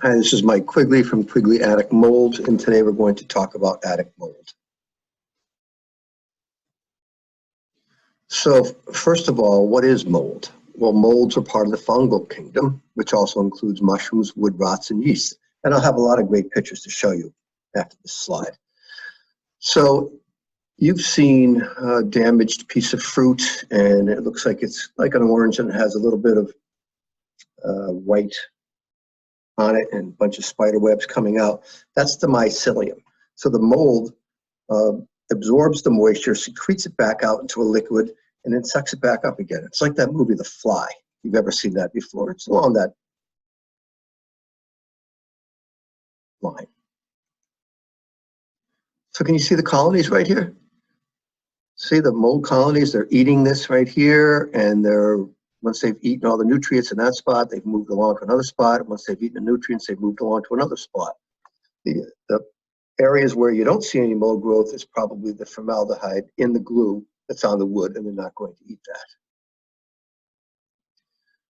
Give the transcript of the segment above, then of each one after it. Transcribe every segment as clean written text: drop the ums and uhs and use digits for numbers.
Hi, this is Mike Quigley from Quigley Attic Mold, and today we're going to talk about attic mold. So first of all, what is mold? Well, molds are part of the fungal kingdom, which also includes mushrooms, wood rots, and yeast. And I'll have a lot of great pictures to show you after this slide. So you've seen a damaged piece of fruit, and it looks like it's like an orange and it has a little bit of white on it and a bunch of spider webs coming out. That's the mycelium. So the mold absorbs the moisture, secretes it back out into a liquid, and then sucks it back up again. It's like that movie, The Fly. If you've ever seen that before, it's along that line. So can you see the colonies right here? See the mold colonies? They're eating this right here, and once they've eaten all the nutrients in that spot, they've moved along to another spot. Once they've eaten the nutrients, they've moved along to another spot. The areas where you don't see any mold growth is probably the formaldehyde in the glue that's on the wood, and they're not going to eat that.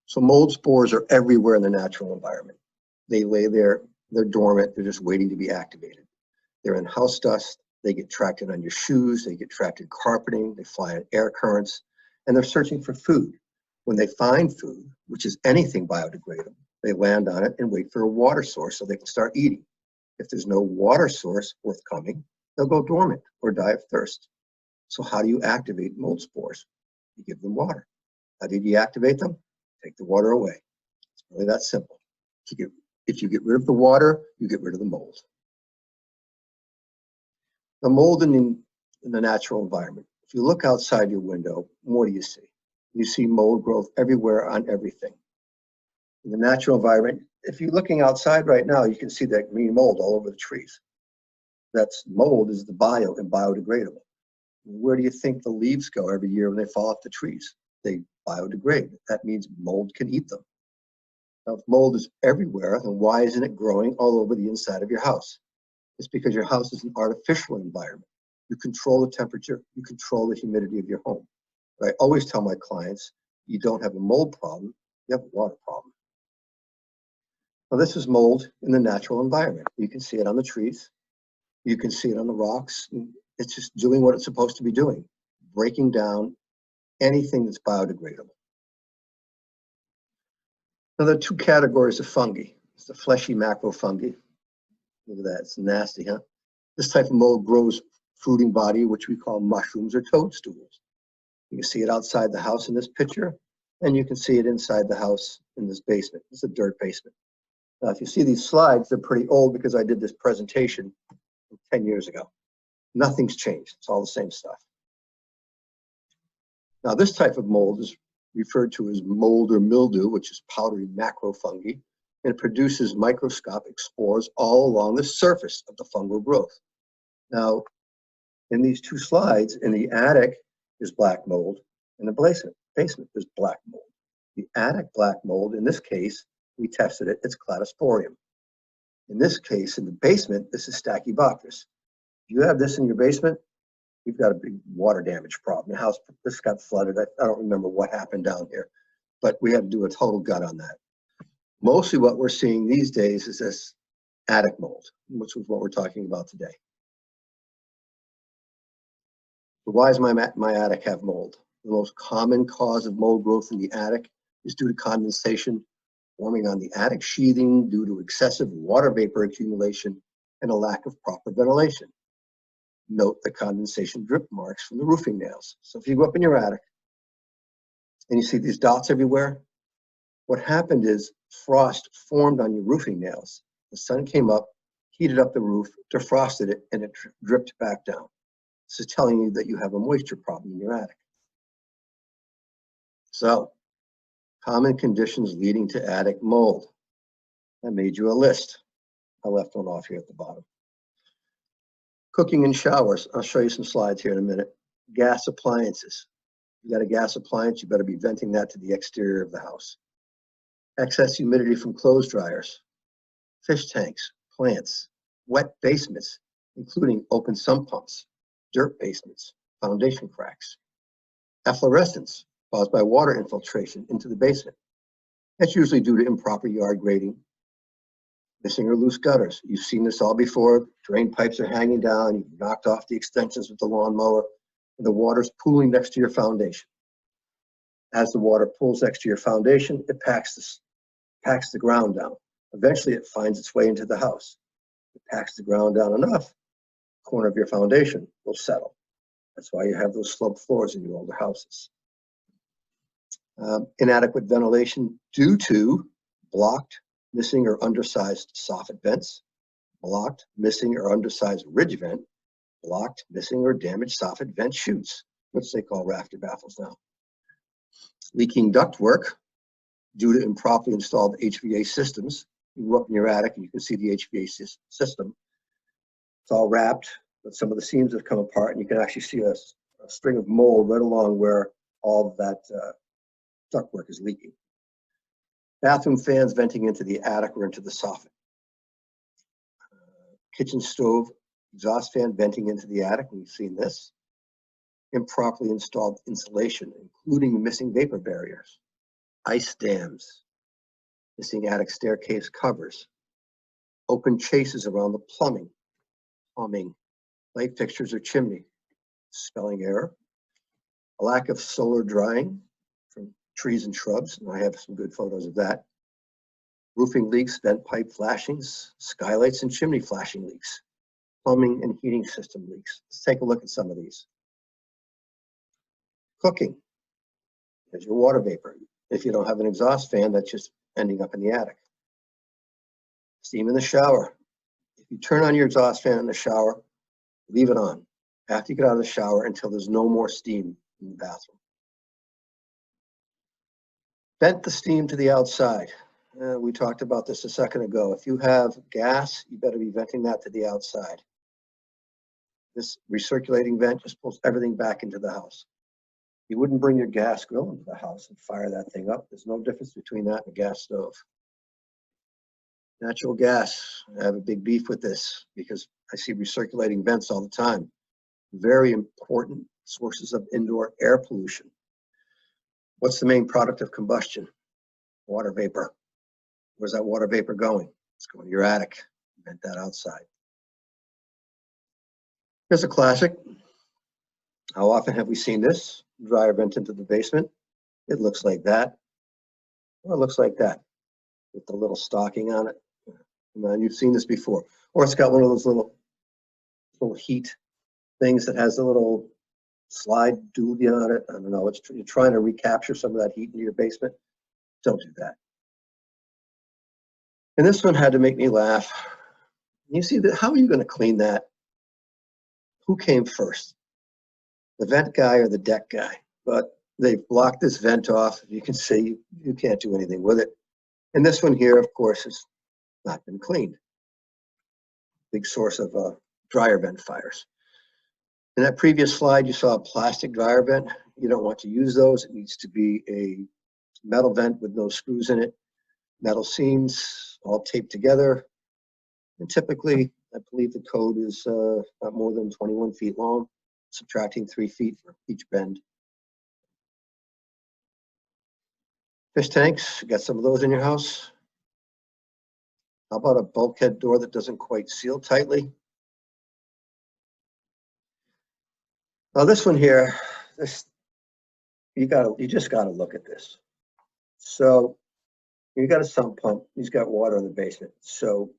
So mold spores are everywhere in the natural environment. They lay there, they're dormant, they're just waiting to be activated. They're in house dust, they get trapped on your shoes, they get trapped in carpeting, they fly in air currents, and they're searching for food. When they find food, which is anything biodegradable, they land on it and wait for a water source so they can start eating. If there's no water source forthcoming, they'll go dormant or die of thirst. So how do you activate mold spores? You give them water. How do you activate them? Take the water away. It's really that simple. If you get rid of the water, you get rid of the mold. The mold in the natural environment. If you look outside your window, what do you see? You see mold growth everywhere on everything. In the natural environment, if you're looking outside right now, you can see that green mold all over the trees. That's mold is the bio and biodegradable. Where do you think the leaves go every year when they fall off the trees? They biodegrade. That means mold can eat them. Now, if mold is everywhere, then why isn't it growing all over the inside of your house? It's because your house is an artificial environment. You control the temperature, you control the humidity of your home. But I always tell my clients, you don't have a mold problem, you have a water problem. Now this is mold in the natural environment. You can see it on the trees, you can see it on the rocks. It's just doing what it's supposed to be doing, breaking down anything that's biodegradable. Now there are two categories of fungi. It's the fleshy macrofungi. Look at that, it's nasty, huh? This type of mold grows fruiting body, which we call mushrooms or toadstools. You can see it outside the house in this picture, and you can see it inside the house in this basement. It's a dirt basement. Now, if you see these slides, they're pretty old because I did this presentation 10 years ago. Nothing's changed. It's all the same stuff. Now, this type of mold is referred to as mold or mildew, which is powdery macrofungi, and it produces microscopic spores all along the surface of the fungal growth. Now, in these two slides, in the attic is black mold, in the basement is black mold. The attic black mold, in this case, we tested it, it's cladosporium. In this case, in the basement, this is Stachybotrys. If you have this in your basement, you've got a big water damage problem. The house, this got flooded. I don't remember what happened down here, but we had to do a total gut on that. Mostly what we're seeing these days is this attic mold, which is what we're talking about today. So why does my attic have mold? The most common cause of mold growth in the attic is due to condensation forming on the attic sheathing due to excessive water vapor accumulation and a lack of proper ventilation. Note the condensation drip marks from the roofing nails. So if you go up in your attic and you see these dots everywhere, what happened is frost formed on your roofing nails. The sun came up, heated up the roof, defrosted it, and it dripped back down. This is telling you that you have a moisture problem in your attic. So, common conditions leading to attic mold. I made you a list. I left one off here at the bottom. Cooking in showers. I'll show you some slides here in a minute. Gas appliances. If you got a gas appliance, you better be venting that to the exterior of the house. Excess humidity from clothes dryers, fish tanks, plants, wet basements, including open sump pumps, dirt basements, foundation cracks. Efflorescence caused by water infiltration into the basement. That's usually due to improper yard grading. Missing or loose gutters. You've seen this all before. Drain pipes are hanging down. You've knocked off the extensions with the lawnmower, and the water's pooling next to your foundation. As the water pools next to your foundation, it packs the ground down. Eventually, it finds its way into the house. It packs the ground down enough, the corner of your foundation will settle. That's why you have those sloped floors in your older houses. Inadequate ventilation due to blocked, missing, or undersized soffit vents, blocked, missing, or undersized ridge vent, blocked, missing, or damaged soffit vent chutes, which they call rafter baffles now. Leaking ductwork due to improperly installed HVAC systems. You go up in your attic and you can see the HVAC system. It's all wrapped, but some of the seams have come apart, and you can actually see a string of mold right along where all of that ductwork is leaking. Bathroom fans venting into the attic or into the soffit. Kitchen stove exhaust fan venting into the attic. We've seen this. Improperly installed insulation, including missing vapor barriers. Ice dams. Missing attic staircase covers. Open chases around the plumbing. Light fixtures or chimney. Spelling error. A lack of solar drying from trees and shrubs, and I have some good photos of that. Roofing leaks, vent pipe flashings, skylights and chimney flashing leaks, plumbing and heating system leaks. Let's take a look at some of these. Cooking. There's your water vapor. If you don't have an exhaust fan, that's just ending up in the attic. Steam in the shower. If you turn on your exhaust fan in the shower, leave it on after you get out of the shower until there's no more steam in the bathroom. Vent the steam to the outside. We talked about this a second ago. If you have gas, you better be venting that to the outside. This recirculating vent just pulls everything back into the house. You wouldn't bring your gas grill into the house and fire that thing up. There's no difference between that and a gas stove. Natural gas, I have a big beef with this because I see recirculating vents all the time. Very important sources of indoor air pollution. What's the main product of combustion? Water vapor. Where's that water vapor going? It's going to your attic. Vent that outside. Here's a classic. How often have we seen this? Dryer vent into the basement. It looks like that. Or it looks like that with the little stocking on it. And you've seen this before. Or it's got one of those little heat things that has a little slide dually on it. I don't know. You're trying to recapture some of that heat in your basement. Don't do that. And this one had to make me laugh. You see that? How are you going to clean that? Who came first? The vent guy or the deck guy? But they've blocked this vent off. You can see you can't do anything with it. And this one here, of course, has not been cleaned. Big source of dryer vent fires. In that previous slide, you saw a plastic dryer vent. You don't want to use those. It needs to be a metal vent with no screws in it. Metal seams all taped together. And typically, I believe the code is not more than 21 feet long, subtracting 3 feet for each bend. Fish tanks, you got some of those in your house? How about a bulkhead door that doesn't quite seal tightly? Now this one here, you just gotta look at this. So you got a sump pump, he's got water in the basement. So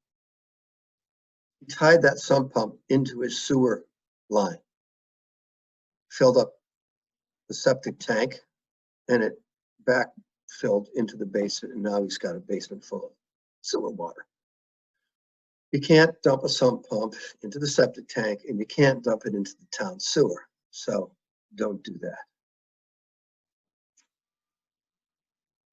he tied that sump pump into his sewer line, filled up the septic tank, and it backfilled into the basement, and now he's got a basement full of sewer water. You can't dump a sump pump into the septic tank, and you can't dump it into the town sewer. So don't do that.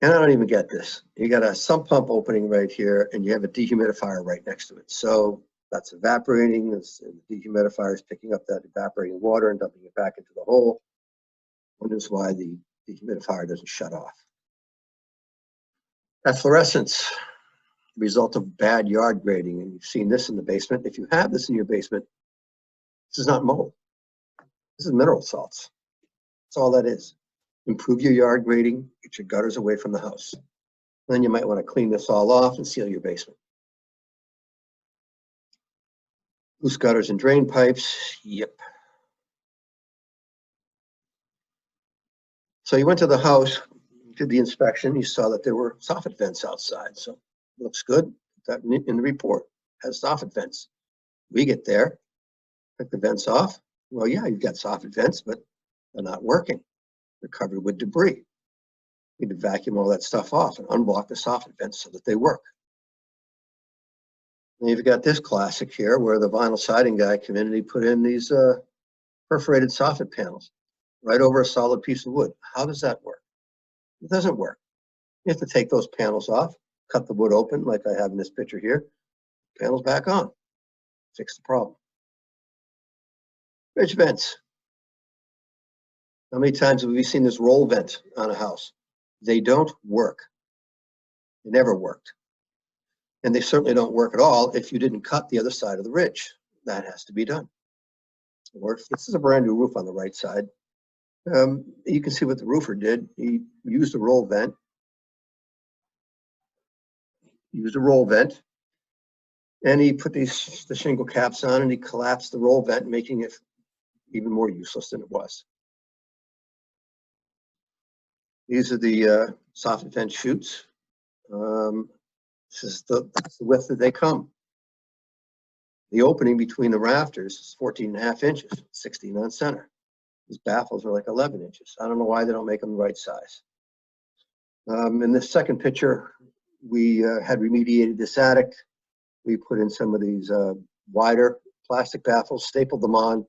And I don't even get this. You got a sump pump opening right here, and you have a dehumidifier right next to it. So that's evaporating. The dehumidifier is picking up that evaporating water and dumping it back into the hole. Wonders why the dehumidifier doesn't shut off. Efflorescence, result of bad yard grading. And you've seen this in the basement. If you have this in your basement, this is not mold. This is mineral salts. That's all that is. Improve your yard grading, get your gutters away from the house. Then you might want to clean this all off and seal your basement. Loose gutters and drain pipes. Yep. So you went to the house, did the inspection, you saw that there were soffit vents outside. So looks good. That in the report has soffit vents. We get there, pick the vents off. Well, yeah, you've got soffit vents, but they're not working. They're covered with debris. You need to vacuum all that stuff off and unblock the soffit vents so that they work. And you've got this classic here where the vinyl siding guy came in and he put in these perforated soffit panels right over a solid piece of wood. How does that work? It doesn't work. You have to take those panels off, cut the wood open like I have in this picture here, panels back on, fix the problem. Ridge vents. How many times have we seen this roll vent on a house? They don't work. They never worked. And they certainly don't work at all if you didn't cut the other side of the ridge. That has to be done. Or if this is a brand new roof on the right side, you can see what the roofer did. He used a roll vent, and he put the shingle caps on and he collapsed the roll vent, making it even more useless than it was. These are the soffit vent chutes. This is the width that they come. The opening between the rafters is 14.5 inches, 16 on center. These baffles are like 11 inches. I don't know why they don't make them the right size. In this second picture, we had remediated this attic. We put in some of these wider plastic baffles, stapled them on,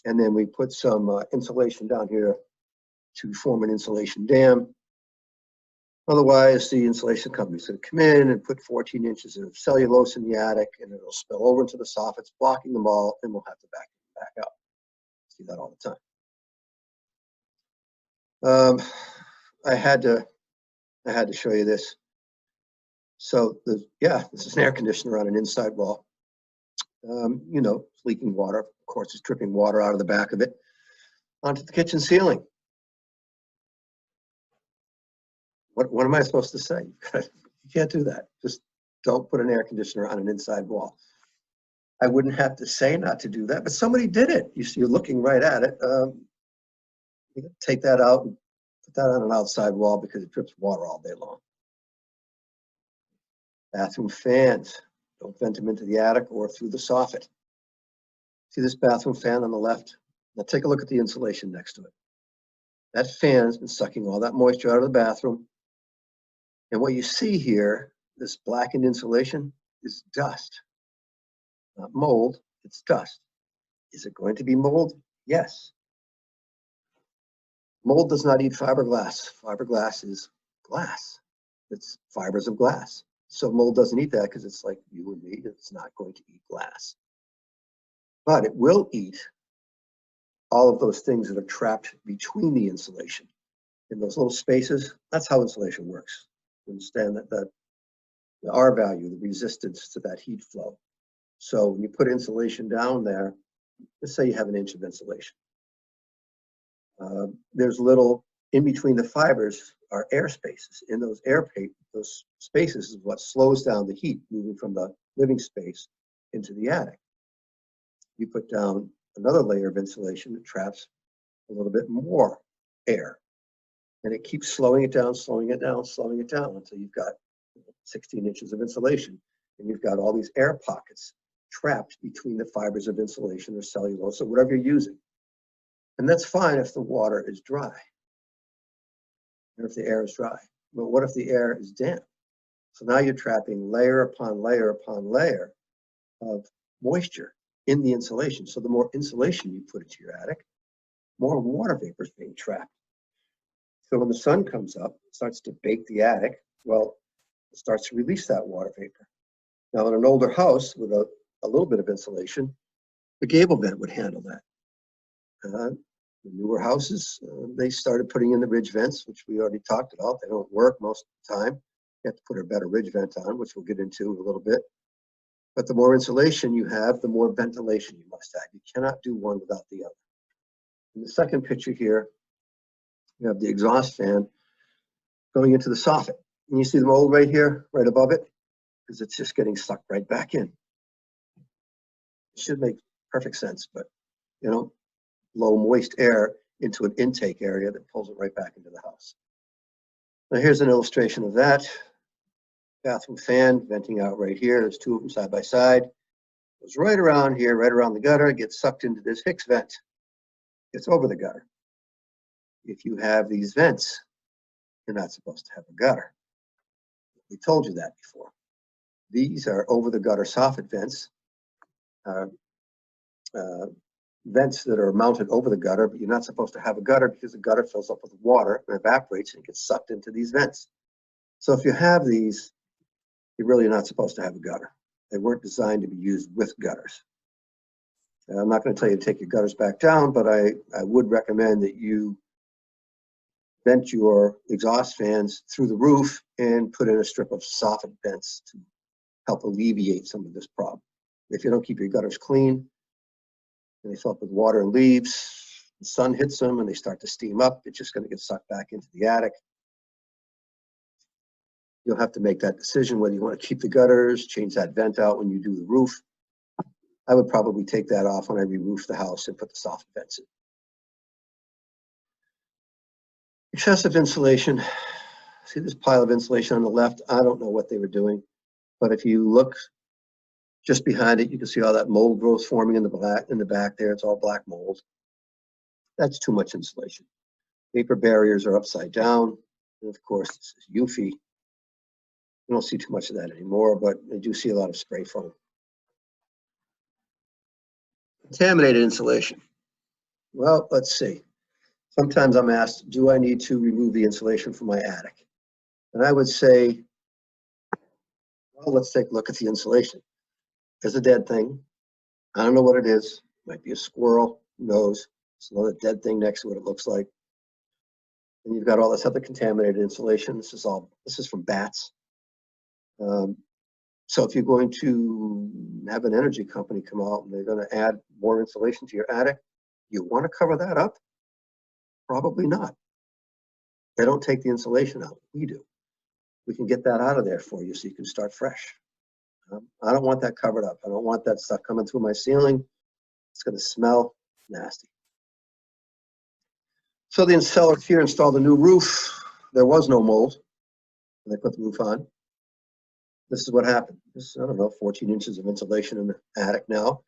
and then we put some insulation down here to form an insulation dam. Otherwise, the insulation company's going to come in and put 14 inches of cellulose in the attic, and it'll spill over into the soffits, blocking them all, and we'll have to back them back up. See that all the time. I had to show you this. So this is an air conditioner on an inside wall. You know, it's leaking water. Of course, it's dripping water out of the back of it onto the kitchen ceiling. What am I supposed to say? You can't do that. Just don't put an air conditioner on an inside wall. I wouldn't have to say not to do that, but somebody did it. You're looking right at it. You can take that out and put that on an outside wall because it drips water all day long. Bathroom fans. Don't vent them into the attic or through the soffit. See this bathroom fan on the left? Now take a look at the insulation next to it. That fan's been sucking all that moisture out of the bathroom. And what you see here, this blackened insulation, is dust. Not mold, it's dust. Is it going to be mold? Yes. Mold does not eat fiberglass. Fiberglass is glass. It's fibers of glass. So mold doesn't eat that because it's like you and me. It's not going to eat glass. But it will eat all of those things that are trapped between the insulation. In those little spaces, that's how insulation works. You understand that the R value, the resistance to that heat flow. So when you put insulation down there, let's say you have an inch of insulation. There's little in between the fibers are air spaces. In those those spaces is what slows down the heat moving from the living space into the attic. You put down another layer of insulation that traps a little bit more air. And it keeps slowing it down, slowing it down, slowing it down until you've got 16 inches of insulation. And you've got all these air pockets trapped between the fibers of insulation or cellulose or whatever you're using. And that's fine if the water is dry, or if the air is dry. But what if the air is damp? So now you're trapping layer upon layer upon layer of moisture in the insulation. So the more insulation you put into your attic, more water vapor is being trapped. So when the sun comes up, it starts to bake the attic, well, it starts to release that water vapor. Now in an older house with a little bit of insulation, the gable vent would handle that. The newer houses, they started putting in the ridge vents, which we already talked about. They don't work most of the time. You have to put a better ridge vent on, which we'll get into a little bit. But the more insulation you have, the more ventilation you must have. You cannot do one without the other. In the second picture here, you have the exhaust fan going into the soffit. And you see the mold right here, right above it, because it's just getting sucked right back in. It should make perfect sense, but you know, blow moist air into an intake area that pulls it right back into the house. Now here's an illustration of that. Bathroom fan venting out right here. There's two of them side by side. Goes right around here, right around the gutter, gets sucked into this Hicks vent. Gets over the gutter. If you have these vents, you're not supposed to have a gutter. We told you that before. These are over the gutter soffit vents. Vents that are mounted over the gutter, but you're not supposed to have a gutter because the gutter fills up with water and evaporates and gets sucked into these vents. So if you have these, you're really not supposed to have a gutter. They weren't designed to be used with gutters. I'm not going to tell you to take your gutters back down, but I would recommend that you vent your exhaust fans through the roof and put in a strip of soffit vents to help alleviate some of this problem. If you don't keep your gutters clean and they fill up with water and leaves, the sun hits them and they start to steam up, it's just going to get sucked back into the attic. You'll have to make that decision whether you want to keep the gutters, change that vent out when you do the roof. I would probably take that off when I re-roof the house and put the soffit vents in. Excessive insulation. See this pile of insulation on the left? I don't know what they were doing, but if you look just behind it, you can see all that mold growth forming in the back there. It's all black mold. That's too much insulation. Vapor barriers are upside down. And of course, this is Eufy. You don't see too much of that anymore, but I do see a lot of spray foam. Contaminated insulation. Well, let's see. Sometimes I'm asked, do I need to remove the insulation from my attic? And I would say, well, let's take a look at the insulation. There's a dead thing. I don't know what it is. It might be a squirrel. Who knows? It's another dead thing next to what it looks like. And you've got all this other contaminated insulation. This is from bats. So if you're going to have an energy company come out and they're going to add more insulation to your attic, you want to cover that up? Probably not. They don't take the insulation out. We do. We can get that out of there for you so you can start fresh. I don't want that covered up. I don't want that stuff coming through my ceiling. It's going to smell nasty. So the installer here installed a new roof. There was no mold when they put the roof on. This is what happened. This is, I don't know, 14 inches of insulation in the attic now.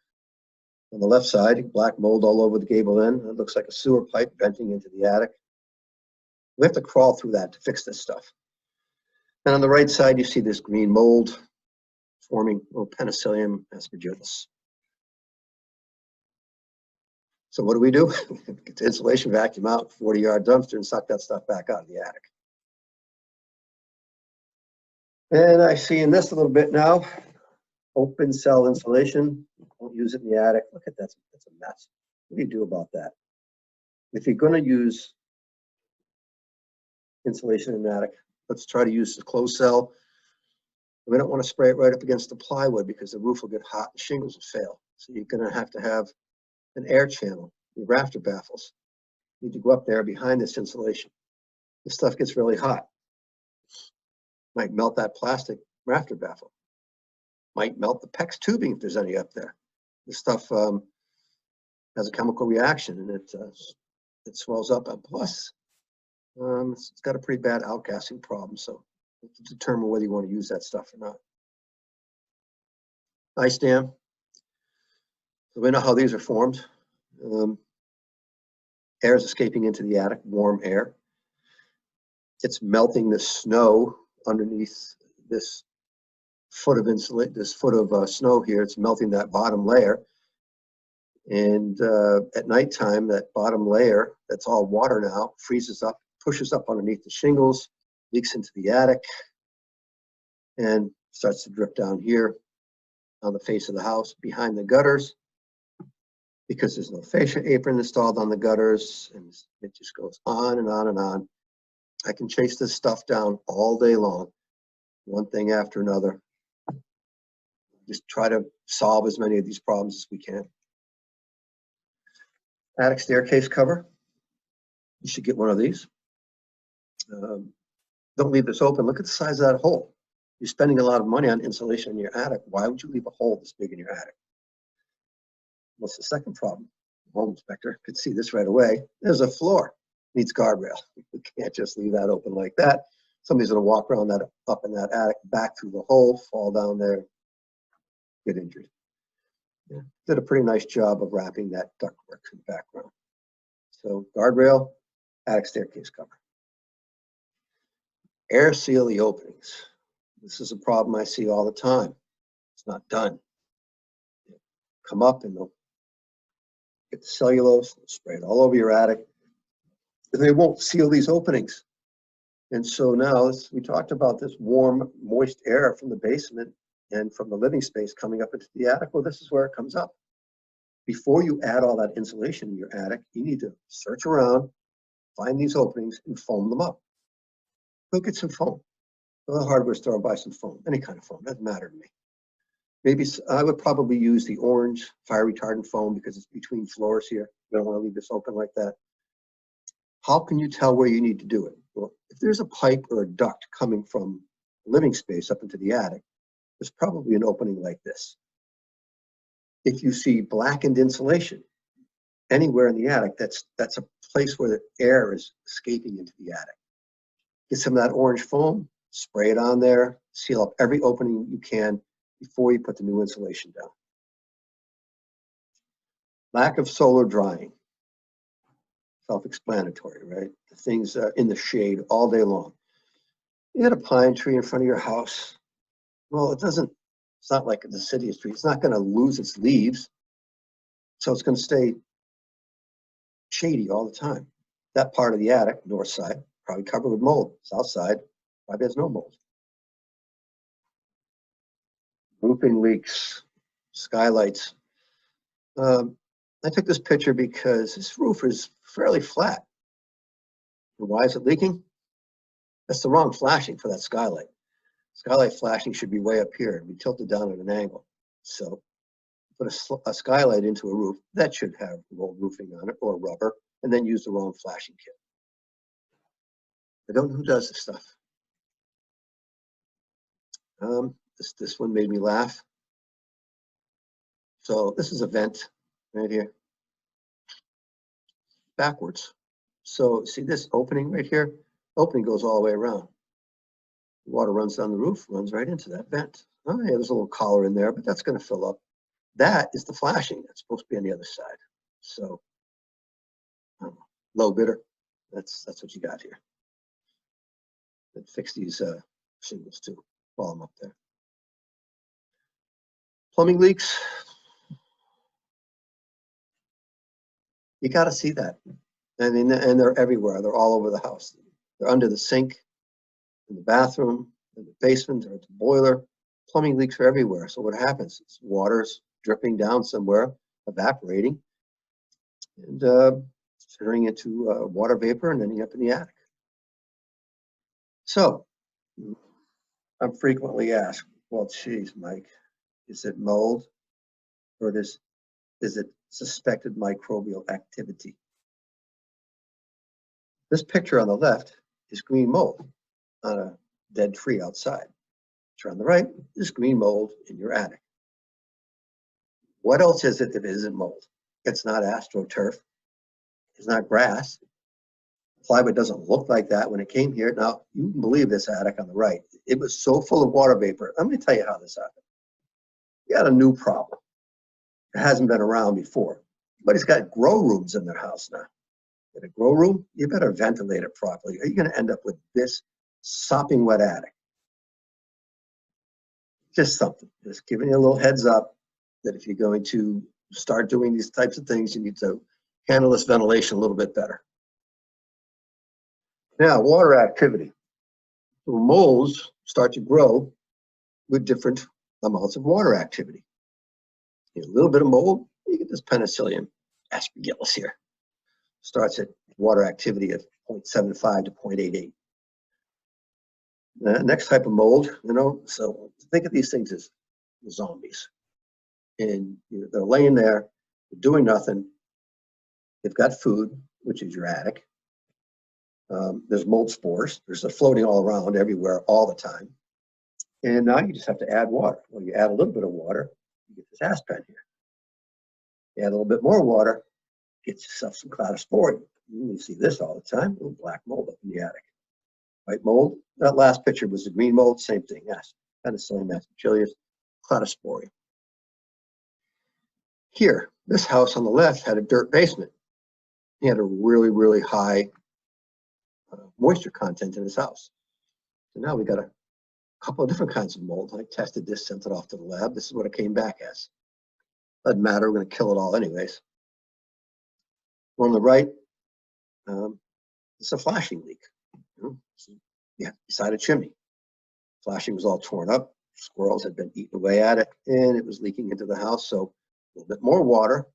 On the left side, black mold all over the gable end. It looks like a sewer pipe venting into the attic. We have to crawl through that to fix this stuff. And on the right side, you see this green mold forming Penicillium aspergillus. So what do? Get the insulation vacuum out, 40-yard dumpster, and suck that stuff back out of the attic. And I see in this a little bit now, open cell insulation. Don't use it in the attic. Look at that, that's a mess. What do you do about that? If you're going to use insulation in the attic, let's try to use the closed cell. We don't want to spray it right up against the plywood because the roof will get hot and shingles will fail. So you're going to have an air channel, your rafter baffles. You need to go up there behind this insulation. This stuff gets really hot. Might melt that plastic rafter baffle. Might melt the PEX tubing if there's any up there. This stuff has a chemical reaction and it swells up. And plus, it's got a pretty bad outgassing problem. So you have to determine whether you want to use that stuff or not. Ice dam. So we know how these are formed. Air is escaping into the attic, warm air. It's melting the snow underneath this foot of snow here. It's melting that bottom layer. And at nighttime, that bottom layer, that's all water now, freezes up, pushes up underneath the shingles, leaks into the attic, and starts to drip down here on the face of the house behind the gutters. Because there's no fascia apron installed on the gutters, and it just goes on and on and on. I can chase this stuff down all day long, one thing after another. Just try to solve as many of these problems as we can. Attic staircase cover. You should get one of these. Don't leave this open. Look at the size of that hole. You're spending a lot of money on insulation in your attic. Why would you leave a hole this big in your attic? What's the second problem? The home inspector could see this right away. There's a floor, needs guardrail. You can't just leave that open like that. Somebody's gonna walk around that up in that attic, back through the hole, fall down there, get injured. Yeah. Did a pretty nice job of wrapping that ductwork in the background. So guardrail, attic staircase cover. Air seal the openings. This is a problem I see all the time. It's not done. They come up and they'll get the cellulose, spray it all over your attic, and they won't seal these openings. And so now we talked about this warm, moist air from the basement and from the living space coming up into the attic. Well, this is where it comes up. Before you add all that insulation in your attic, you need to search around, find these openings, and foam them up. Go get some foam. Go to the hardware store and buy some foam. Any kind of foam, doesn't matter to me. Maybe I would probably use the orange fire retardant foam because it's between floors here. You don't want to leave this open like that. How can you tell where you need to do it? Well, if there's a pipe or a duct coming from the living space up into the attic, there's probably an opening like this. If you see blackened insulation anywhere in the attic, that's a place where the air is escaping into the attic. Get some of that orange foam, spray it on there, seal up every opening you can before you put the new insulation down. Lack of solar drying. Self-explanatory, right? The things in the shade all day long. You got a pine tree in front of your house. Well, it's not like the city tree. It's not going to lose its leaves. So it's going to stay shady all the time. That part of the attic, north side, probably covered with mold. South side, probably has no mold. Roofing leaks, skylights. I took this picture because this roof is fairly flat. And why is it leaking? That's the wrong flashing for that skylight. Skylight flashing should be way up here and be tilted down at an angle. So put a skylight into a roof that should have rolled roofing on it or rubber, and then use the wrong flashing kit. I don't know who does this stuff. This one made me laugh. So this is a vent right here, backwards. So see this opening right here? Opening goes all the way around. Water runs down the roof, runs right into that vent. Oh yeah, there's a little collar in there, but that's going to fill up. That is the flashing. That's supposed to be on the other side. So low bidder, that's what you got here. And fix these shingles too, while I'm up there. Plumbing leaks. You got to see that. I mean, and they're everywhere. They're all over the house. They're under the sink, in the bathroom, in the basement, or at the boiler. Plumbing leaks are everywhere. So what happens? It's water's dripping down somewhere, evaporating, and turning into water vapor and ending up in the attic. So I'm frequently asked, well, geez, Mike, is it mold or is it suspected microbial activity? This picture on the left is green mold on a dead tree outside. Picture on the right is green mold in your attic. What else is it if it isn't mold? It's not astroturf. It's not grass. Plywood doesn't look like that when it came here. Now, you can believe this attic on the right. It was so full of water vapor. I'm going to tell you how this happened. You got a new problem. It hasn't been around before. Everybody's got grow rooms in their house now. In a grow room, you better ventilate it properly, or you're going to end up with this sopping wet attic. Just something. Just giving you a little heads up that if you're going to start doing these types of things, you need to handle this ventilation a little bit better. Now, water activity. So molds start to grow with different amounts of water activity. You get a little bit of mold, you get this Penicillium aspergillus here. Starts at water activity of 0.75 to 0.88. Next type of mold, so think of these things as zombies. And they're laying there, they're doing nothing. They've got food, which is your attic. There's mold spores. They're floating all around everywhere all the time. And now you just have to add water. Well, you add a little bit of water, you get this aspen here. Add a little bit more water, get yourself some cladosporium. You see this all the time, little black mold up in the attic. White mold, that last picture was the green mold, same thing, yes. Penicillium acidophilus, cladosporium. Here, this house on the left had a dirt basement. He had a really, really high moisture content in his house. So now we got a couple of different kinds of mold. I tested this, sent it off to the lab. This is what it came back as. Doesn't matter, we're going to kill it all anyways. On the right, it's a flashing leak. Yeah, beside a chimney. Flashing was all torn up. Squirrels had been eating away at it, and it was leaking into the house. So a little bit more water.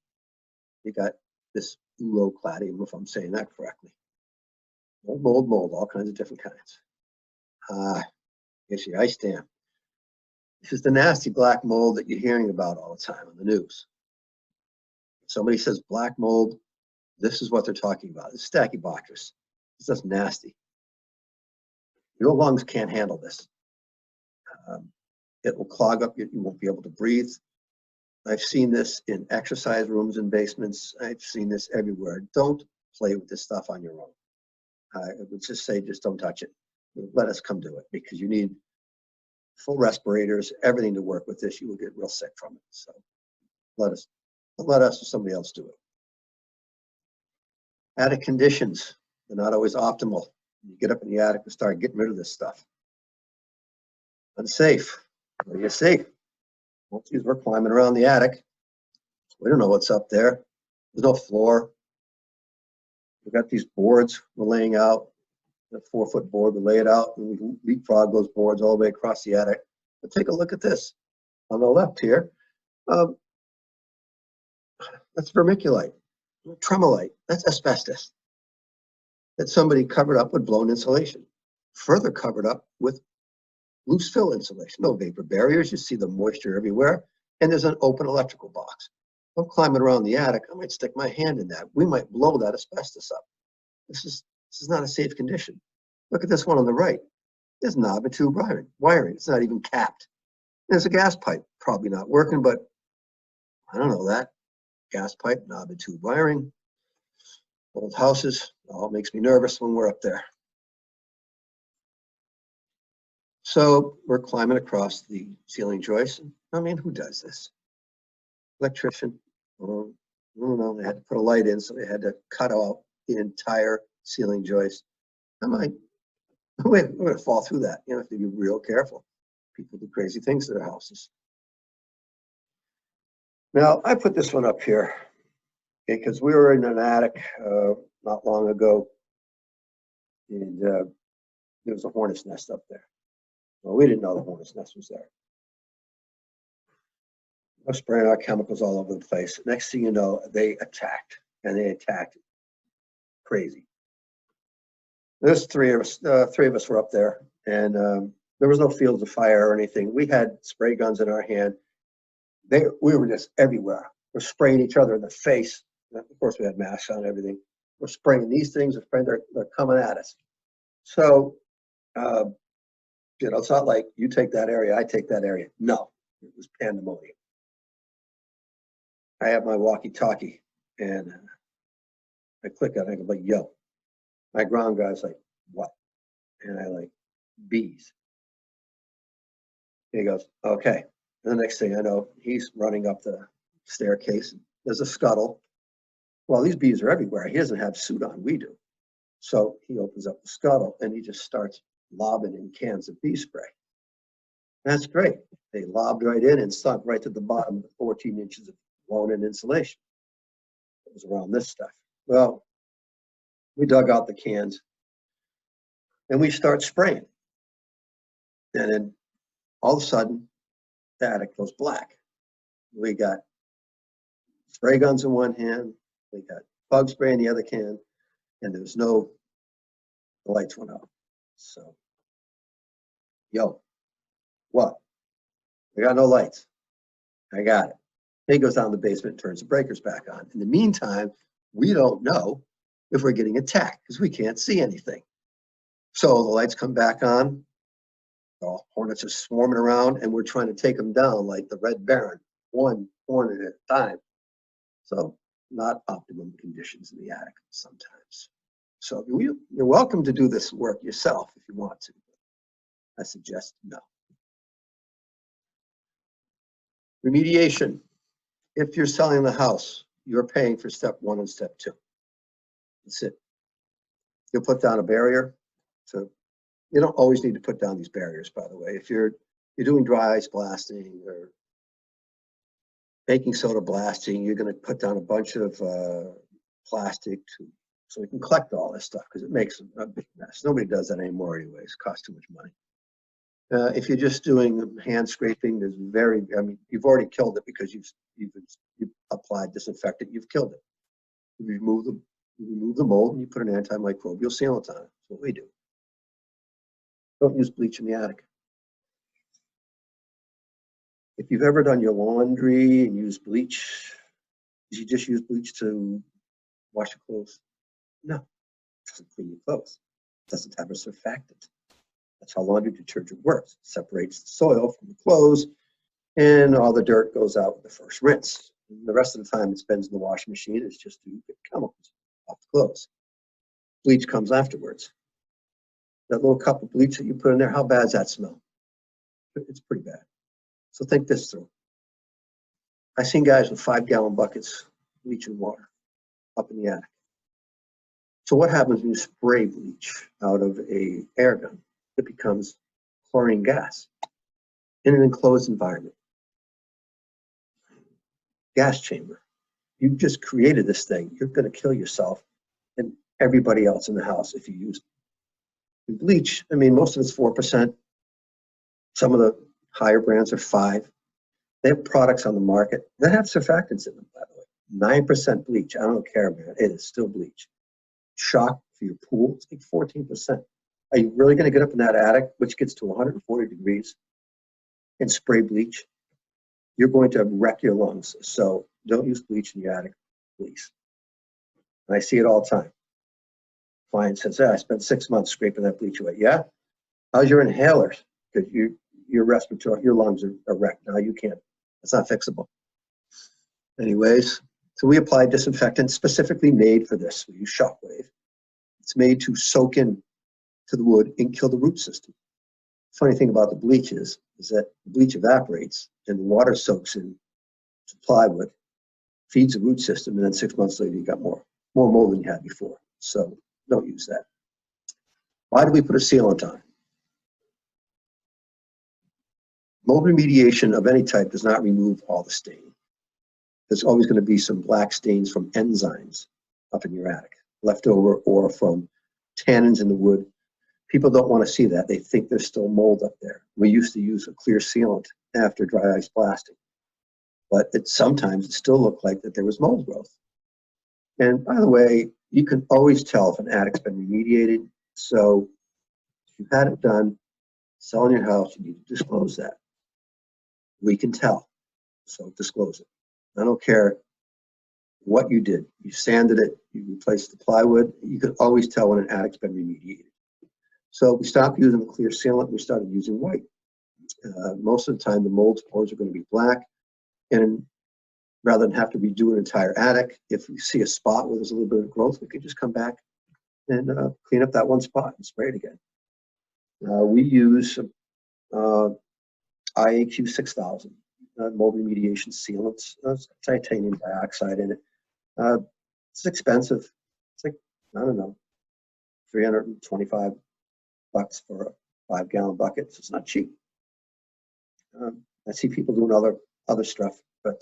You got this ulocladium, if I'm saying that correctly. Mold, all kinds of different kinds. Here's your ice dam. This is the nasty black mold that you're hearing about all the time on the news. If somebody says black mold, this is what they're talking about. It's Stachybotrys. It's just nasty. Your lungs can't handle this. It will clog up. You won't be able to breathe. I've seen this in exercise rooms and basements. I've seen this everywhere. Don't play with this stuff on your own. I would just say, just don't touch it. Let us come do it, because you need full respirators, everything to work with this. You will get real sick from it. So let us or somebody else do it. Attic conditions, they're not always optimal. You get up in the attic and start getting rid of this stuff. Unsafe. Well, you're safe. Most of we're climbing around the attic. We don't know what's up there. There's no floor. We've got these boards we're laying out. A 4-foot board, we lay it out, and we leapfrog those boards all the way across the attic. But take a look at this on the left here. That's vermiculite, tremolite. That's asbestos that somebody covered up with blown insulation, further covered up with loose fill insulation. No vapor barriers. You see the moisture everywhere, and there's an open electrical box. If I'm climbing around the attic, I might stick my hand in that. We might blow that asbestos up. This is not a safe condition. Look at this one on the right. There's knob and tube wiring. It's not even capped. There's a gas pipe, probably not working, but I don't know that. Gas pipe, knob and tube wiring. Old houses, all makes me nervous when we're up there. So we're climbing across the ceiling joist. I mean, who does this? Electrician. I don't know. They had to put a light in, so they had to cut out the entire ceiling joist. We're going to fall through that. You have to be real careful. People do crazy things to their houses. Now, I put this one up here because we were in an attic not long ago, and there was a hornet's nest up there. Well, we didn't know the hornet's nest was there. We're spraying our chemicals all over the place. Next thing you know, they attacked, and they attacked crazy. There's three of us were up there, and there was no fields of fire or anything. We had spray guns in our hand. We were just everywhere. We're spraying each other in the face. Of course, we had masks on and everything. We're spraying these things. They're coming at us. So, it's not like you take that area, I take that area. No, it was pandemonium. I have my walkie-talkie, and I click on it. I go, like, yo. My ground guy's like, what? And I like, bees. And he goes, okay. And the next thing I know, he's running up the staircase. There's a scuttle. Well, these bees are everywhere. He doesn't have a suit on. We do. So he opens up the scuttle, and he just starts lobbing in cans of bee spray. That's great. They lobbed right in and sunk right to the bottom of the 14 inches of blown-in insulation. It was around this stuff. Well, we dug out the cans, and we start spraying. And then all of a sudden, the attic goes black. We got spray guns in one hand, we got bug spray in the other can, and there's the lights went out. So, yo, what? We got no lights. I got it. He goes down the basement and turns the breakers back on. In the meantime, we don't know if we're getting attacked because we can't see anything. So the lights come back on. All hornets are swarming around, and we're trying to take them down like the Red Baron, one hornet at a time. So not optimum conditions in the attic sometimes. So you're welcome to do this work yourself if you want to. I suggest no. Remediation. If you're selling the house, you're paying for step 1 and step 2. That's it. You'll put down a barrier. So you don't always need to put down these barriers, by the way. If you're doing dry ice blasting or baking soda blasting, you're going to put down a bunch of plastic so we can collect all this stuff because it makes a big mess. Nobody does that anymore anyways. It costs too much money. If you're just doing hand scraping, you've already killed it because you've applied disinfectant, you've killed it. You remove the mold and you put an antimicrobial sealant on it. That's what we do. Don't use bleach in the attic. If you've ever done your laundry and used bleach, did you just use bleach to wash your clothes? No, it doesn't clean your clothes. It doesn't have a surfactant. That's how laundry detergent works. It separates the soil from the clothes, and all the dirt goes out with the first rinse. And the rest of the time it spends in the washing machine is just to get chemicals off the clothes. Bleach comes afterwards. That little cup of bleach that you put in there, how bad does that smell? It's pretty bad. So think this through. I've seen guys with 5-gallon buckets, bleach and water up in the attic. So what happens when you spray bleach out of an air gun? It becomes chlorine gas in an enclosed environment. Gas chamber. You've just created this thing. You're going to kill yourself and everybody else in the house if you use it. In bleach, most of it's 4%. Some of the higher brands are 5%. They have products on the market that have surfactants in them, by the way. 9% bleach. I don't care, man. It is still bleach. Shock for your pool, it's like 14%. Are you really going to get up in that attic, which gets to 140 degrees, and spray bleach? You're going to wreck your lungs. So don't use bleach in your attic, please. And I see it all the time. Client says, I spent 6 months scraping that bleach away. Yeah? How's your inhalers? Because your respiratory, your lungs are wrecked. Now you can't. It's not fixable. Anyways, so we apply disinfectant specifically made for this. We use Shockwave. It's made to soak in to the wood and kill the root system. Funny thing about the bleach is that the bleach evaporates and the water soaks in to plywood, feeds the root system, and then 6 months later you got more mold than you had before. So don't use that. Why do we put a sealant on? Mold remediation of any type does not remove all the stain. There's always going to be some black stains from enzymes up in your attic, left over, or from tannins in the wood. People don't want to see that. They think there's still mold up there. We used to use a clear sealant after dry ice blasting, but sometimes it still looked like that there was mold growth. And by the way, you can always tell if an attic's been remediated. So if you've had it done, selling your house, you need to disclose that. We can tell, so disclose it. I don't care what you did. You sanded it, you replaced the plywood. You can always tell when an attic's been remediated. So we stopped using the clear sealant, we started using white. Most of the time, the mold spores are going to be black. And rather than have to redo an entire attic, if we see a spot where there's a little bit of growth, we can just come back and clean up that one spot and spray it again. We use IAQ 6000 mold remediation sealants. Titanium dioxide in it. It's expensive. It's like, I don't know, $325 for a 5-gallon bucket. So it's not cheap. I see people doing other stuff, but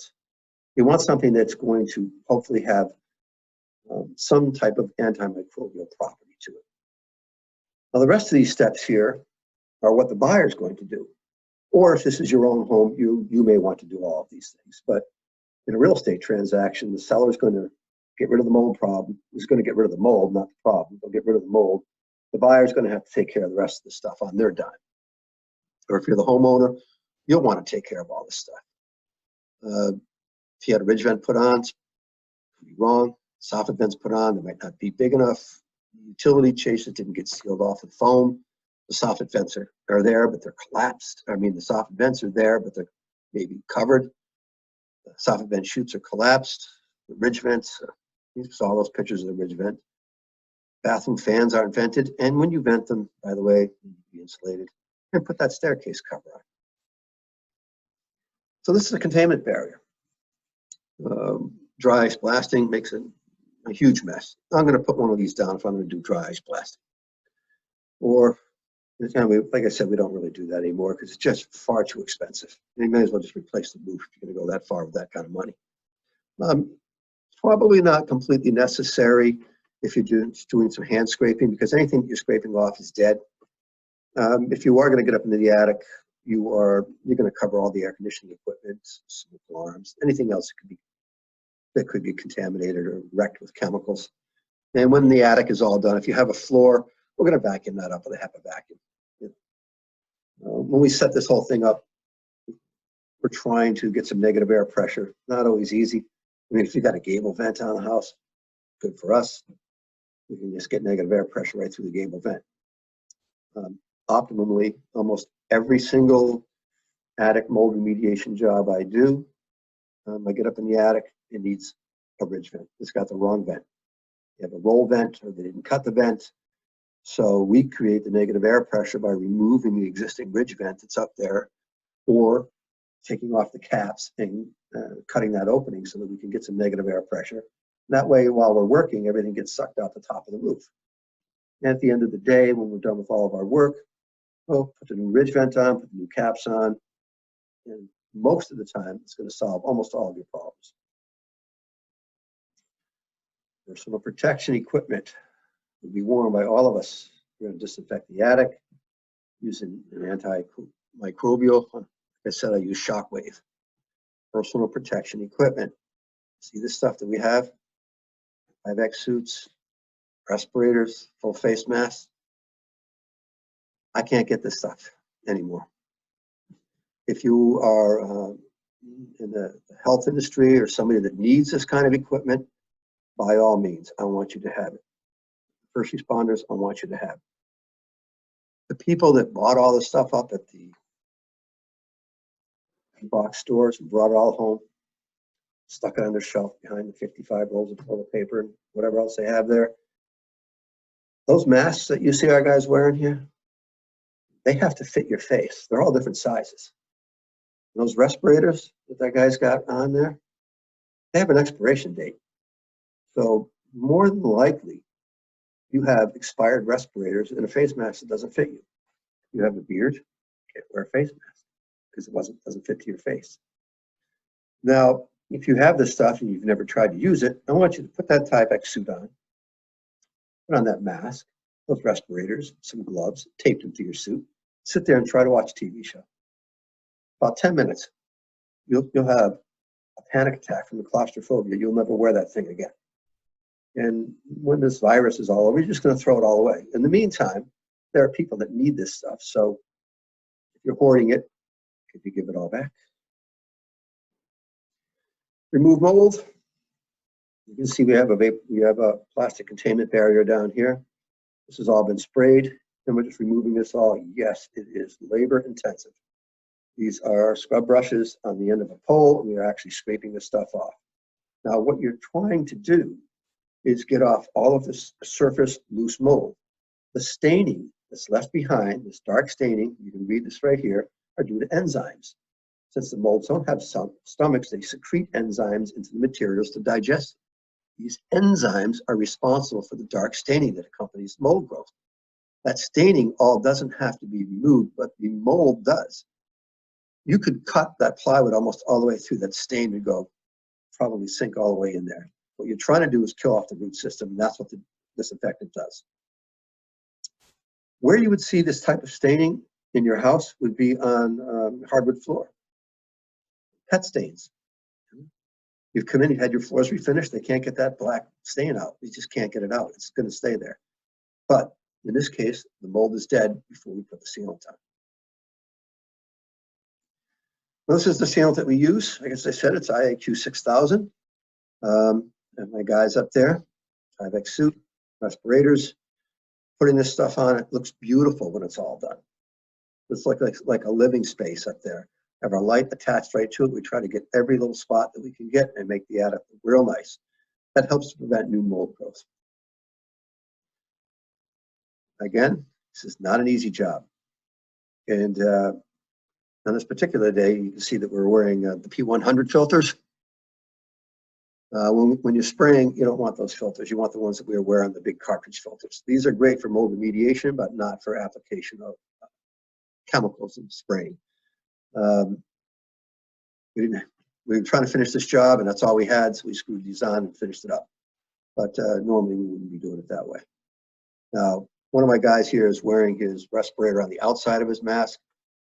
you want something that's going to hopefully have some type of antimicrobial property to it. Now, the rest of these steps here are what the buyer is going to do. Or if this is your own home, you may want to do all of these things. But in a real estate transaction, the seller is going to get rid of the mold problem. He's going to get rid of the mold, not the problem. They'll get rid of the mold. The buyer is going to have to take care of the rest of the stuff on their dime. Or if you're the homeowner, you'll want to take care of all this stuff. If you had a ridge vent put on, it's pretty wrong. Soffit vents put on, they might not be big enough. Utility chases didn't get sealed off with foam. The soffit vents are there, but they're collapsed. The soffit vents are there, but they're maybe covered. The soffit vent chutes are collapsed. The ridge vents, you saw those pictures of the ridge vent. Bathroom fans aren't vented, and when you vent them, by the way, they need to be insulated, and put that staircase cover on. So this is a containment barrier. Dry ice blasting makes a huge mess. I'm going to put one of these down if I'm going to do dry ice blasting. Or, like I said, we don't really do that anymore because it's just far too expensive. You may as well just replace the roof if you're going to go that far with that kind of money. Probably not completely necessary if you're doing some hand scraping, because anything that you're scraping off is dead. If you are going to get up into the attic, you're going to cover all the air conditioning equipment, smoke alarms, anything else that could be contaminated or wrecked with chemicals. And when the attic is all done, if you have a floor, we're going to vacuum that up with a HEPA vacuum. When we set this whole thing up, we're trying to get some negative air pressure. Not always easy. I mean, if you got a gable vent on the house, good for us. We can just get negative air pressure right through the gable vent. Optimally, almost every single attic mold remediation job I do, I get up in the attic, it needs a ridge vent. It's got the wrong vent. You have a roll vent, or they didn't cut the vent. So we create the negative air pressure by removing the existing ridge vent that's up there, or taking off the caps and cutting that opening so that we can get some negative air pressure. That way, while we're working, everything gets sucked out the top of the roof. And at the end of the day, when we're done with all of our work, we'll put the new ridge vent on, put the new caps on, and most of the time, it's going to solve almost all of your problems. Personal protection equipment will be worn by all of us. We're going to disinfect the attic using an antimicrobial. Like I said, I use Shockwave. Personal protection equipment. See this stuff that we have? 5X suits, respirators, full face masks. I can't get this stuff anymore. If you are in the health industry or somebody that needs this kind of equipment, by all means, I want you to have it. First responders, I want you to have it. The people that bought all this stuff up at the box stores and brought it all home, stuck it on their shelf behind the 55 rolls of toilet paper and whatever else they have there. Those masks that you see our guys wearing here, they have to fit your face. They're all different sizes. And those respirators that guy's got on there, they have an expiration date. So more than likely, you have expired respirators and a face mask that doesn't fit you. You have a beard, you can't wear a face mask because it doesn't fit to your face. Now, if you have this stuff and you've never tried to use it, I want you to put that Tyvek suit on, put on that mask, those respirators, some gloves, tape them to your suit, sit there and try to watch a TV show. About 10 minutes, you'll have a panic attack from the claustrophobia. You'll never wear that thing again. And when this virus is all over, you're just going to throw it all away. In the meantime, there are people that need this stuff. So if you're hoarding it, could you give it all back? Remove mold. You can see we have a plastic containment barrier down here. This has all been sprayed, and we're just removing this all. Yes, it is labor intensive. These are scrub brushes on the end of a pole, and we are actually scraping this stuff off. Now, what you're trying to do is get off all of this surface loose mold. The staining that's left behind, this dark staining, you can read this right here, are due to enzymes. Since the molds don't have stomachs, they secrete enzymes into the materials to digest. These enzymes are responsible for the dark staining that accompanies mold growth. That staining all doesn't have to be removed, but the mold does. You could cut that plywood almost all the way through. That stain would go, probably sink all the way in there. What you're trying to do is kill off the root system, and that's what the disinfectant does. Where you would see this type of staining in your house would be on hardwood floor. Pet stains. You've come in, you've had your floors refinished, they can't get that black stain out. You just can't get it out. It's going to stay there. But in this case, the mold is dead before we put the sealant on. Well, this is the sealant that we use. Like as I said, it's IAQ 6000. And my guys up there, Tyvek suit, respirators, putting this stuff on, it looks beautiful when it's all done. It's like a living space up there. have our light attached right to it. We try to get every little spot that we can get and make the attic real nice. That helps to prevent new mold growth. Again, this is not an easy job. And on this particular day, you can see that we're wearing the P100 filters. When you're spraying, you don't want those filters. You want the ones that we are wearing, the big cartridge filters. These are great for mold remediation, but not for application of chemicals and spraying. We were trying to finish this job, and that's all we had, so we screwed these on and finished it up. But normally we wouldn't be doing it that way. Now, one of my guys here is wearing his respirator on the outside of his mask.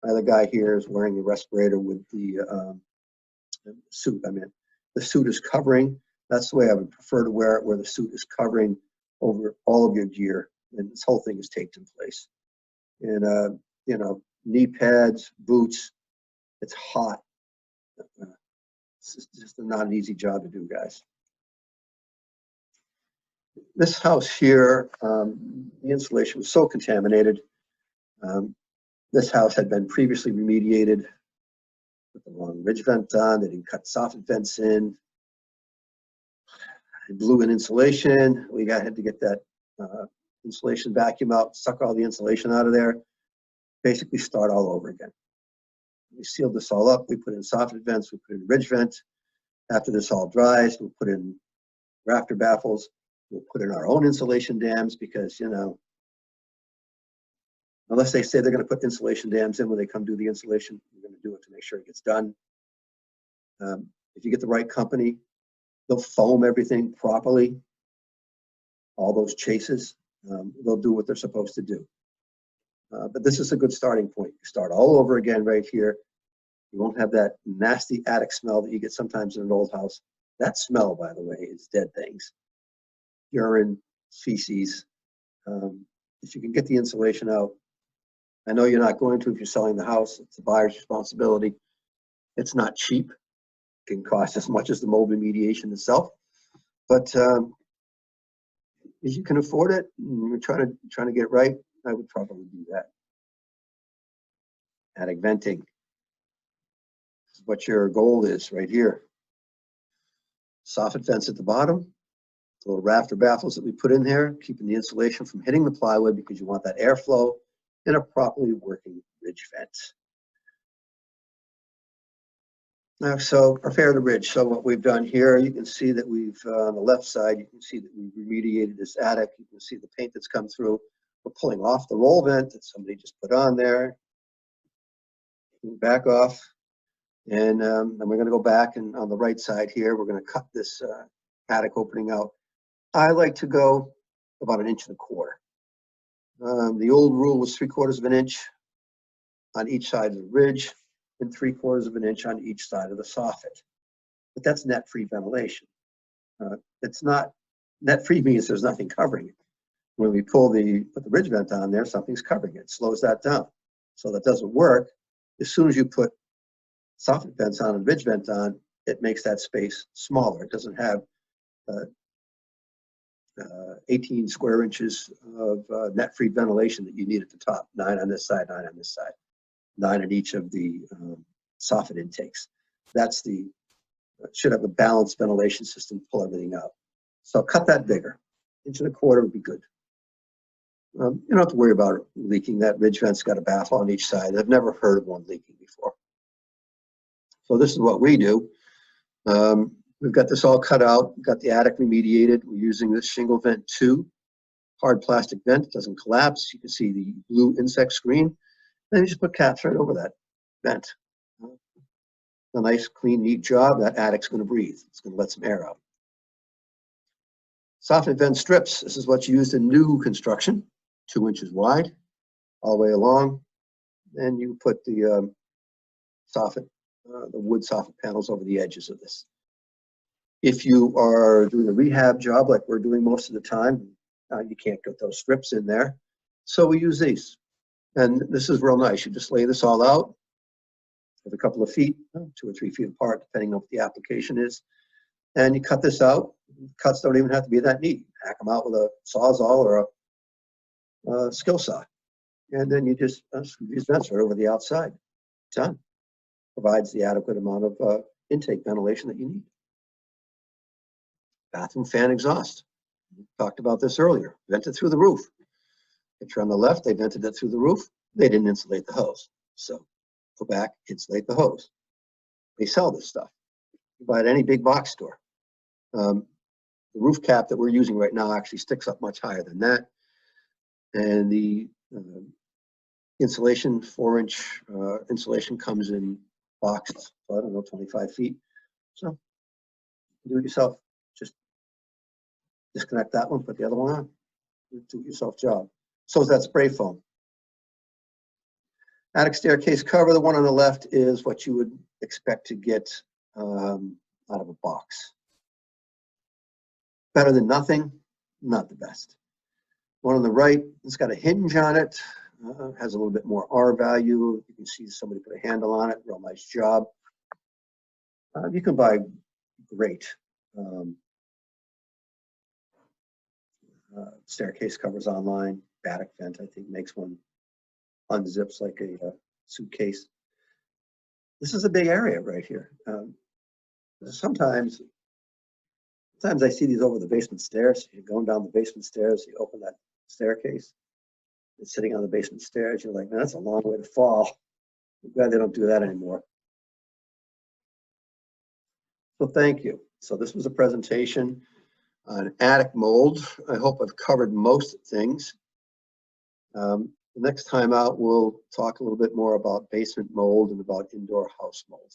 My other guy here is wearing the respirator with the suit. I mean, the suit is covering. That's the way I would prefer to wear it, where the suit is covering over all of your gear, and this whole thing is taped in place. And you know, knee pads, boots. It's hot. It's just not an easy job to do, guys. This house here, the insulation was so contaminated. This house had been previously remediated with the wrong ridge vent on. They didn't cut soffit vents in. It blew in insulation. We had to get that insulation vacuum out, suck all the insulation out of there, basically start all over again. We sealed this all up. We put in soffit vents. We put in ridge vent. After this all dries, we'll put in rafter baffles. We'll put in our own insulation dams because, you know, unless they say they're going to put insulation dams in when they come do the insulation, we're going to do it to make sure it gets done. If you get the right company, they'll foam everything properly. All those chases, they'll do what they're supposed to do. But this is a good starting point. You start all over again right here. You won't have that nasty attic smell that you get sometimes in an old house. That smell, by the way, is dead things. Urine, feces. If you can get the insulation out, I know you're not going to if you're selling the house. It's the buyer's responsibility. It's not cheap. It can cost as much as the mold remediation itself. But if you can afford it, and you're trying to get it right, I would probably do that. Attic venting. This is what your goal is right here. Soffit vents at the bottom. Little rafter baffles that we put in there, keeping the insulation from hitting the plywood because you want that airflow in a properly working ridge vent. So repair the ridge. So what we've done here, you can see that we've, on the left side, you can see that we've remediated this attic. You can see the paint that's come through. We're pulling off the roll vent that somebody just put on there. Back off. And then we're going to go back, and on the right side here, we're going to cut this attic opening out. I like to go about 1.25 inches. The old rule was 3/4 of an inch on each side of the ridge and 3/4 of an inch on each side of the soffit. But that's net-free ventilation. It's not net-free means there's nothing covering it. When we put the ridge vent on there, something's covering it. It slows that down. So that doesn't work. As soon as you put soffit vents on and ridge vent on, it makes that space smaller. It doesn't have 18 square inches of net-free ventilation that you need at the top. 9 on this side, 9 on this side, 9 on each of the soffit intakes. That's the should have a balanced ventilation system to pull everything out. So cut that bigger. 1.25 inches would be good. You don't have to worry about leaking. That ridge vent's got a baffle on each side. I've never heard of one leaking before. So this is what we do. We've got this all cut out. We've got the attic remediated. We're using this shingle vent 2, hard plastic vent. It doesn't collapse. You can see the blue insect screen. Then you just put caps right over that vent. A nice, clean, neat job. That attic's going to breathe. It's going to let some air out. Soffit vent strips. This is what's used in new construction. 2 inches wide, all the way along. And you put the soffit, the wood soffit panels over the edges of this. If you are doing a rehab job like we're doing most of the time, you can't get those strips in there. So we use these. And this is real nice. You just lay this all out with a couple of feet, 2 or 3 feet apart, depending on what the application is. And you cut this out. Cuts don't even have to be that neat. Hack them out with a Sawzall or a skill saw. And then you just screw these vents right over the outside. Done. provides the adequate amount of intake ventilation that you need. Bathroom fan exhaust. We talked about this earlier. Vented through the roof. Picture on the left, they vented it through the roof. They didn't insulate the hose. So go back, insulate the hose. They sell this stuff. You buy it at any big box store. The roof cap that we're using right now actually sticks up much higher than that. And the insulation, 4-inch insulation comes in boxes. So I don't know, 25 feet. So do it yourself. Just disconnect that one, put the other one on. Do it yourself job. So is that spray foam. Attic staircase cover, the one on the left is what you would expect to get out of a box. Better than nothing, not the best. One on the right, it's got a hinge on it, has a little bit more R value. You can see somebody put a handle on it, real nice job. You can buy great staircase covers online. Attic Vent, I think, makes one, unzips like a suitcase. This is a big area right here. Sometimes I see these over the basement stairs. You're going down the basement stairs, you open that staircase, it's sitting on the basement stairs. You're like, man, that's a long way to fall. I'm glad they don't do that anymore. So thank you. So this was a presentation on attic mold. I hope I've covered most things. The next time out, we'll talk a little bit more about basement mold and about indoor house mold.